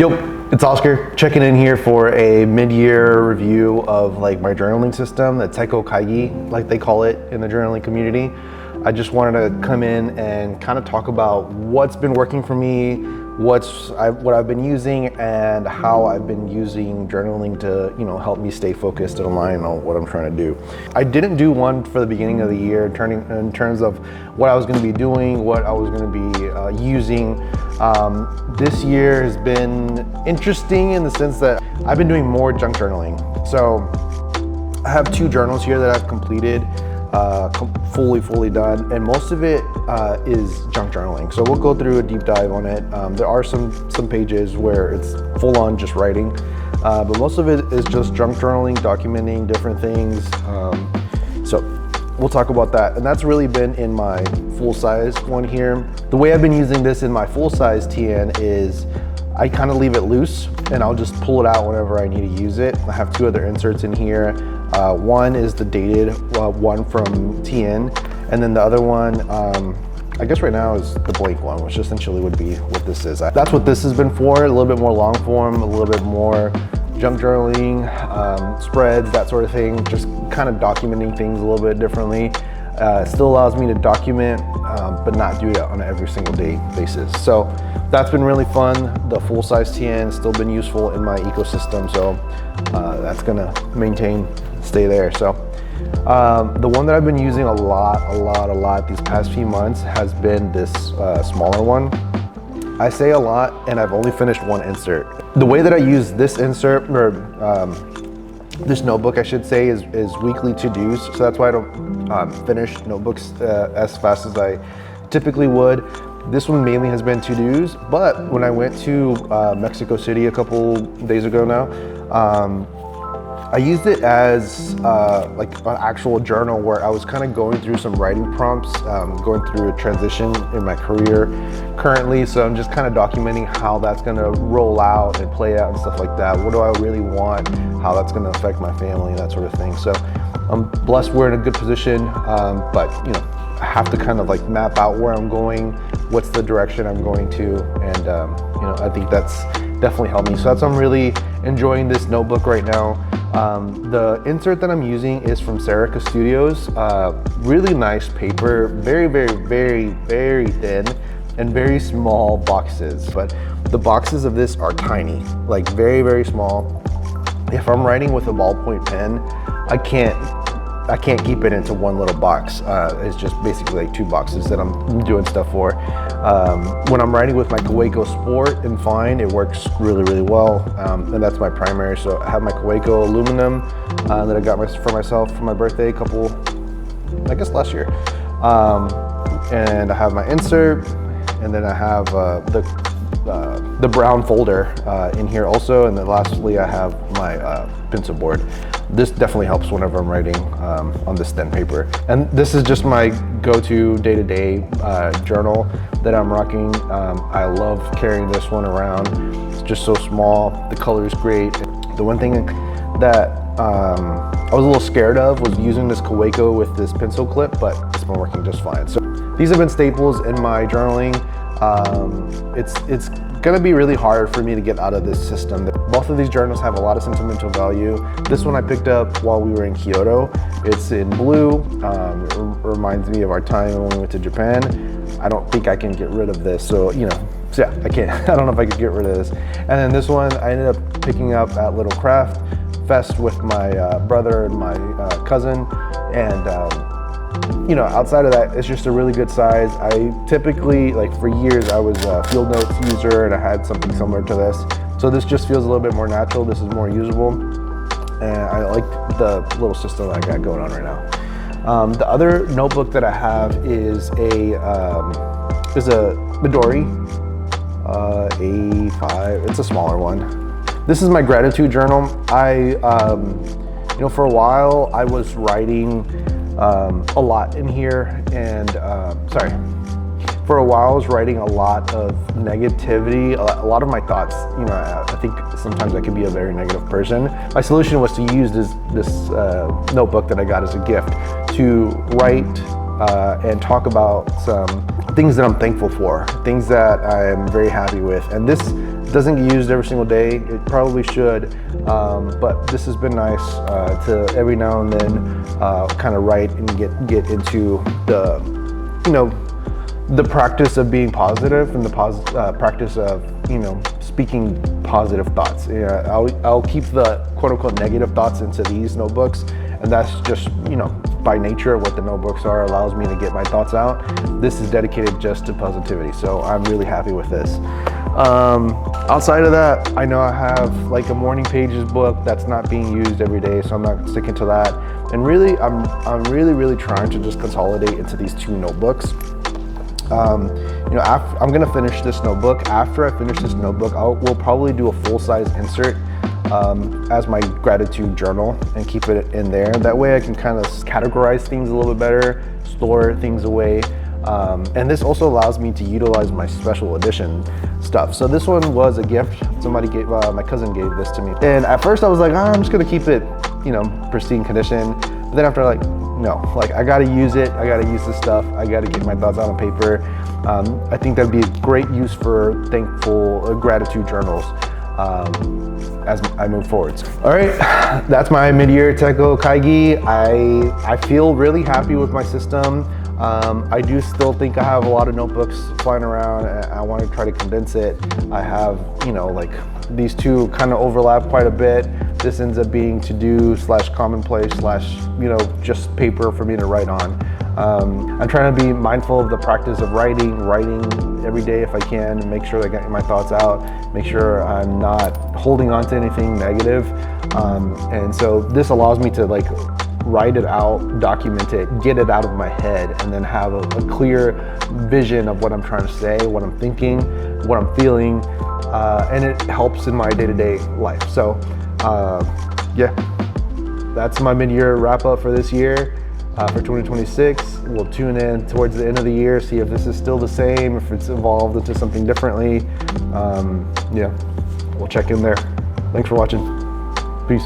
Yo, it's Oscar checking in here for a mid-year review of like my journaling system, the Techo Kaigi, like they call it in the journaling community. I just wanted to come in and kind of talk about what's been working for me, what I've been using, and how I've been using journaling to help me stay focused and aligned on what I'm trying to do. I didn't do one for the beginning of the year in terms of what I was going to be doing, what I was going to be using. This year has been interesting in the sense that I've been doing more junk journaling. So I have 2 journals here that I've completed, fully done, and most of it is junk journaling. So we'll go through a deep dive on it. There are some pages where it's full on just writing, but most of it is just junk journaling, documenting different things. So we'll talk about that. And that's really been in my full-size one here. The way I've been using this in my full-size TN is I kind of leave it loose and I'll just pull it out whenever I need to use it. I have 2 other inserts in here. One is the dated one from TN, and then the other one, I guess right now is the blank one, which essentially would be what this is. That's what this has been for, a little bit more long form, a little bit more junk journaling, spreads, that sort of thing, just kind of documenting things a little bit differently. Still allows me to document, but not do it on an every single day basis. So that's been really fun. The full-size TN has still been useful in my ecosystem, so that's gonna stay there. So the one that I've been using a lot these past few months has been this smaller one. I say a lot, and I've only finished 1 insert. The way that I use this insert, or this notebook I should say, is weekly to-dos. So that's why I don't finish notebooks as fast as I typically would. This one mainly has been to-dos, but when I went to Mexico City a couple days ago now, I used it as like an actual journal where I was kind of going through some writing prompts, going through a transition in my career currently. So I'm just kind of documenting how that's gonna roll out and play out and stuff like that. What do I really want? How that's gonna affect my family and that sort of thing. So I'm blessed we're in a good position, but I have to kind of like map out where I'm going, what's the direction I'm going to, and I think that's definitely helped me. So that's why I'm really enjoying this notebook right now. The insert that I'm using is from Saraica Studios. Really nice paper, very thin and very small boxes. But the boxes of this are tiny, like very small. If I'm writing with a ballpoint pen, I can't keep it into one little box. It's just basically like 2 boxes that I'm doing stuff for. When I'm writing with my Kaweco Sport and Fine, it works really well, and that's my primary. So I have my Kaweco aluminum that I got for myself for my birthday I guess last year. And I have my insert, and then I have the brown folder in here also, and then lastly I have my pencil board. This definitely helps whenever I'm writing on this thin paper. And this is just my go-to day-to-day journal that I'm rocking. I love carrying this one around. It's just so small, the color is great. The one thing that I was a little scared of was using this Kaweco with this pencil clip, but it's been working just fine. So these have been staples in my journaling. It's gonna be really hard for me to get out of this system. Both of these journals have a lot of sentimental value. This one I picked up while we were in Kyoto. It's in blue. It reminds me of our time when we went to Japan. I don't think I can get rid of this. So yeah, I can't. I don't know if I could get rid of this. And then this one I ended up picking up at Little Craft Fest with my brother and my cousin. And outside of that, it's just a really good size. I typically, like for years, I was a Field Notes user and I had something similar to this. So this just feels a little bit more natural. This is more usable. And I like the little system that I got going on right now. The other notebook that I have is a Midori A5. It's a smaller one. This is my gratitude journal. For a while I was writing a lot in here, and for a while I was writing a lot of negativity, a lot of my thoughts. I think sometimes I can be a very negative person. My solution was to use this notebook that I got as a gift to write and talk about some things that I'm thankful for, things that I'm very happy with. And this Doesn't get used every single day. It probably should, but this has been nice to every now and then kind of write and get into the, the practice of being positive and the practice of, speaking positive thoughts. I'll keep the quote unquote negative thoughts into these notebooks, and that's just, by nature what the notebooks are, allows me to get my thoughts out. This is dedicated just to positivity, so I'm really happy with this. Outside of that, I know I have like a morning pages book that's not being used every day, so I'm not sticking to that. And really, I'm really trying to just consolidate into these 2 notebooks. I'm gonna finish this notebook. After I finish this notebook, we'll probably do a full-size insert as my gratitude journal and keep it in there. That way I can kind of categorize things a little bit better, store things away. And this also allows me to utilize my special edition stuff. So this one was a gift. Somebody gave, my cousin gave this to me. And at first I was like, I'm just gonna keep it, pristine condition. But then after, no, I gotta use it. I gotta use this stuff. I gotta get my thoughts out on paper. I think that'd be a great use for gratitude journals as I move forwards. All right, that's my mid-year Techo Kaigi. I feel really happy with my system. I do still think I have a lot of notebooks flying around, and I want to try to condense it. I have, these 2 kind of overlap quite a bit. This ends up being to-do / commonplace / just paper for me to write on. I'm trying to be mindful of the practice of writing every day if I can, and make sure I get my thoughts out, make sure I'm not holding on to anything negative. And so this allows me to write it out, document it, get it out of my head, and then have a clear vision of what I'm trying to say, what I'm thinking, what I'm feeling, and it helps in my day-to-day life. So yeah, that's my mid-year wrap-up for this year. For 2026, we'll tune in towards the end of the year, see if this is still the same, if it's evolved into something differently. Yeah, we'll check in there. Thanks for watching. Peace.